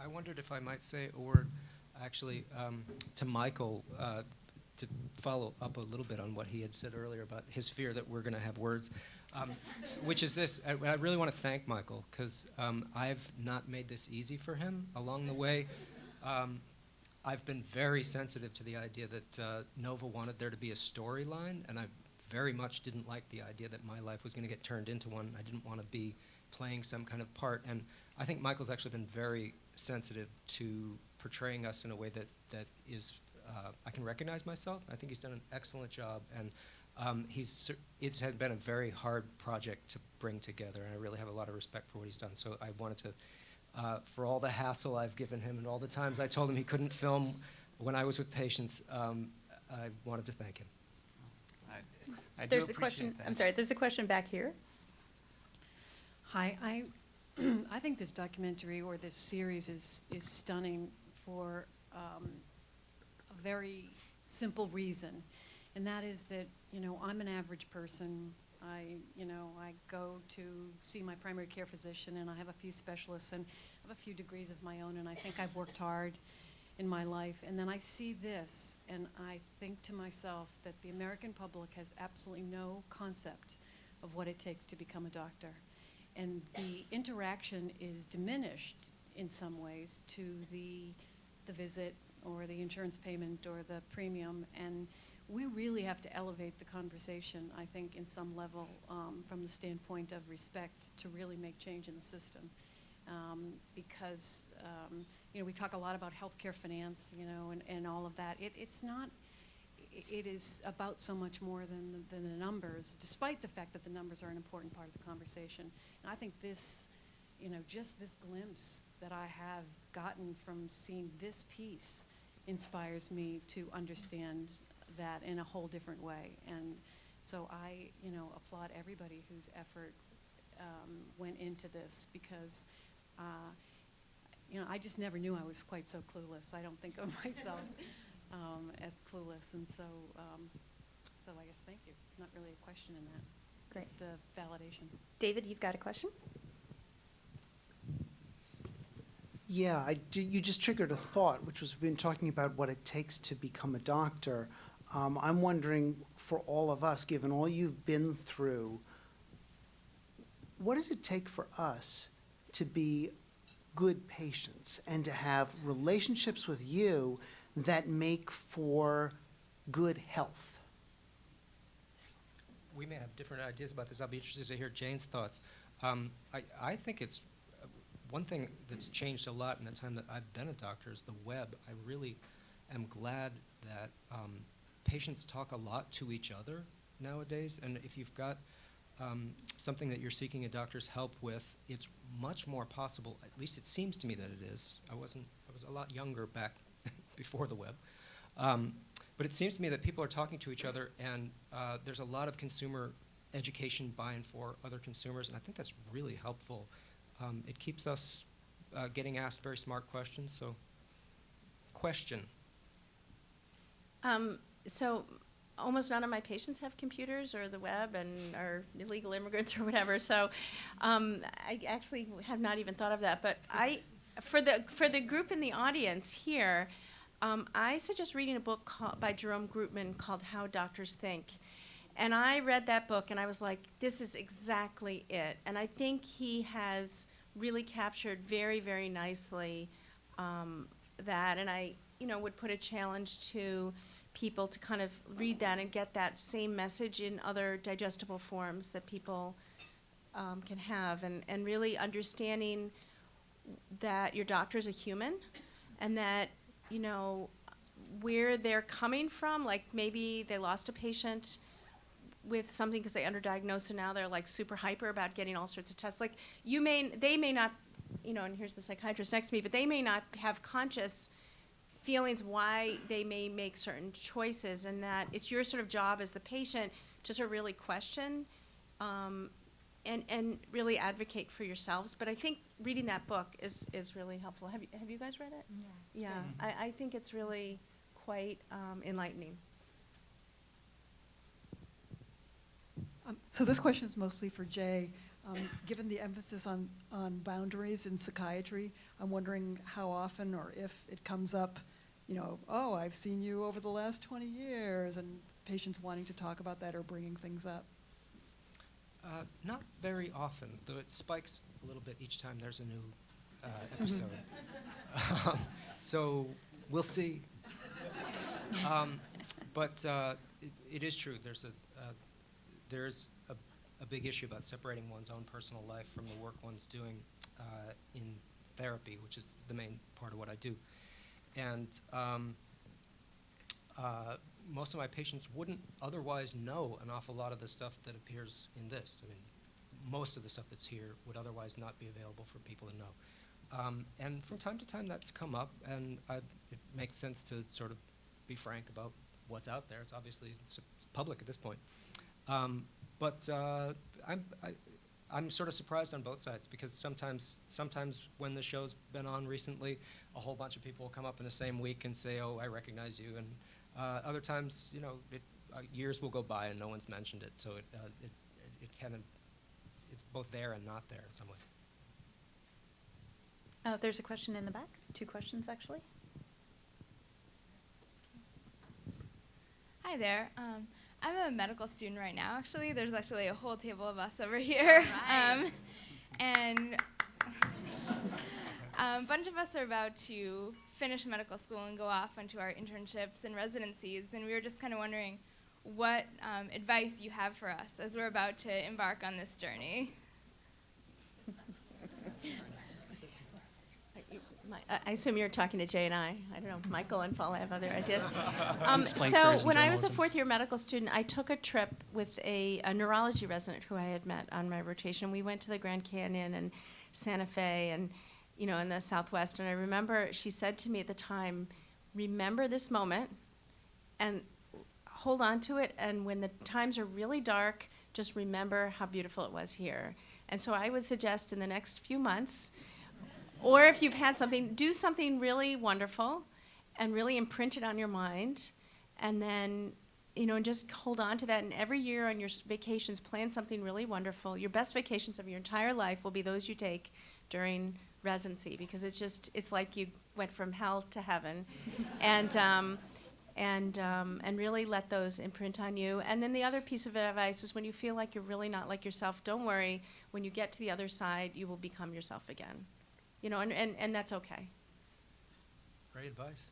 I wondered if I might say a word, actually, to Michael, to follow up a little bit on what he had said earlier about his fear that we're going to have words, which is this. I really want to thank Michael, because I've not made this easy for him along the way. I've been very sensitive to the idea that Nova wanted there to be a storyline, and I very much didn't like the idea that my life was going to get turned into one. I didn't want to be playing some kind of part, and I think Michael's actually been very sensitive to portraying us in a way that is, I can recognize myself. I think he's done an excellent job, and it's had been a very hard project to bring together, and I really have a lot of respect for what he's done. So I wanted to, for all the hassle I've given him and all the times I told him he couldn't film when I was with patients, I wanted to thank him. I do appreciate that. I'm sorry, there's a question back here. Hi, I think this documentary or this series is stunning for a very simple reason, and that is that, you know, I'm an average person. I go to see my primary care physician, and I have a few specialists, and I have a few degrees of my own, and I think I've worked hard in my life. And then I see this, and I think to myself that the American public has absolutely no concept of what it takes to become a doctor. And the interaction is diminished in some ways to the visit or the insurance payment or the premium. And we really have to elevate the conversation, I think, in some level from the standpoint of respect to really make change in the system. Because, you know, we talk a lot about healthcare finance, you know, and all of that. It's not, it is about so much more than the numbers, despite the fact that the numbers are an important part of the conversation. And I think this, you know, just this glimpse that I have gotten from seeing this piece inspires me to understand that in a whole different way. And so I, you know, applaud everybody whose effort went into this, because you know, I just never knew I was quite so clueless. I don't think of myself as clueless, and so I guess thank you. It's not really a question in that. Great. Just a validation. David, you've got a question? Yeah, you just triggered a thought, which was we've been talking about what it takes to become a doctor. I'm wondering, for all of us, given all you've been through, what does it take for us to be good patients and to have relationships with you that make for good health? We may have different ideas about this. I'll be interested to hear Jane's thoughts. I think it's one thing that's changed a lot in the time that I've been a doctor is the web. I really am glad that patients talk a lot to each other nowadays, and if you've got something that you're seeking a doctor's help with, it's much more possible, at least it seems to me that it is. I was a lot younger back before the web. But it seems to me that people are talking to each other, and there's a lot of consumer education by and for other consumers, and I think that's really helpful. It keeps us getting asked very smart questions, so question. So almost none of my patients have computers or the web and are illegal immigrants or whatever, so I actually have not even thought of that. But for the group in the audience here, I suggest reading a book by Jerome Grootman called How Doctors Think. And I read that book and I was like, this is exactly it. And I think he has really captured very, very nicely that. And I, you know, would put a challenge to people to kind of read that and get that same message in other digestible forms that people can have. And really understanding that your doctor's a human and that, you know, where they're coming from, like maybe they lost a patient with something because they underdiagnosed and now they're like super hyper about getting all sorts of tests. Like they may not, you know, and here's the psychiatrist next to me, but they may not have conscious feelings why they may make certain choices, and that it's your sort of job as the patient to sort of really question and really advocate for yourselves. But I think reading that book is really helpful. Have you guys read it? Yeah. Yeah, I think it's really quite enlightening. So this question is mostly for Jay. Given the emphasis on boundaries in psychiatry, I'm wondering how often or if it comes up, oh, I've seen you over the last 20 years, and patients wanting to talk about that or bringing things up. Not very often, though it spikes a little bit each time there's a new episode. So we'll see. But it is true. There's a big issue about separating one's own personal life from the work one's doing in therapy, which is the main part of what I do. And most of my patients wouldn't otherwise know an awful lot of the stuff that appears in this. I mean, most of the stuff that's here would otherwise not be available for people to know. And from time to time that's come up, and it makes sense to sort of be frank about what's out there. It's obviously public at this point. But I'm sort of surprised on both sides, because sometimes when the show's been on recently, a whole bunch of people will come up in the same week and say, "Oh, I recognize you," and other times, years will go by and no one's mentioned it. So it's both there and not there in some way. There's a question in the back. 2 questions, actually. Hi there. I'm a medical student right now, actually. There's actually a whole table of us over here. Right. And a bunch of us are about to finish medical school and go off onto our internships and residencies. And we were just kind of wondering what advice you have for us as we're about to embark on this journey. I assume you're talking to Jay and I. I don't know, Michael and Paula have other ideas. Explain So careers in when I was a journalism. 4th-year medical student, I took a trip with a neurology resident who I had met on my rotation. We went to the Grand Canyon and Santa Fe and, in the Southwest. And I remember she said to me at the time, remember this moment and hold on to it. And when the times are really dark, just remember how beautiful it was here. And so I would suggest in the next few months, or if you've had something, do something really wonderful and really imprint it on your mind. And then, and just hold on to that. And every year on your vacations, plan something really wonderful. Your best vacations of your entire life will be those you take during residency, because it's like you went from hell to heaven. And really let those imprint on you. And then the other piece of advice is when you feel like you're really not like yourself, don't worry. When you get to the other side, you will become yourself again. And that's okay. Great advice.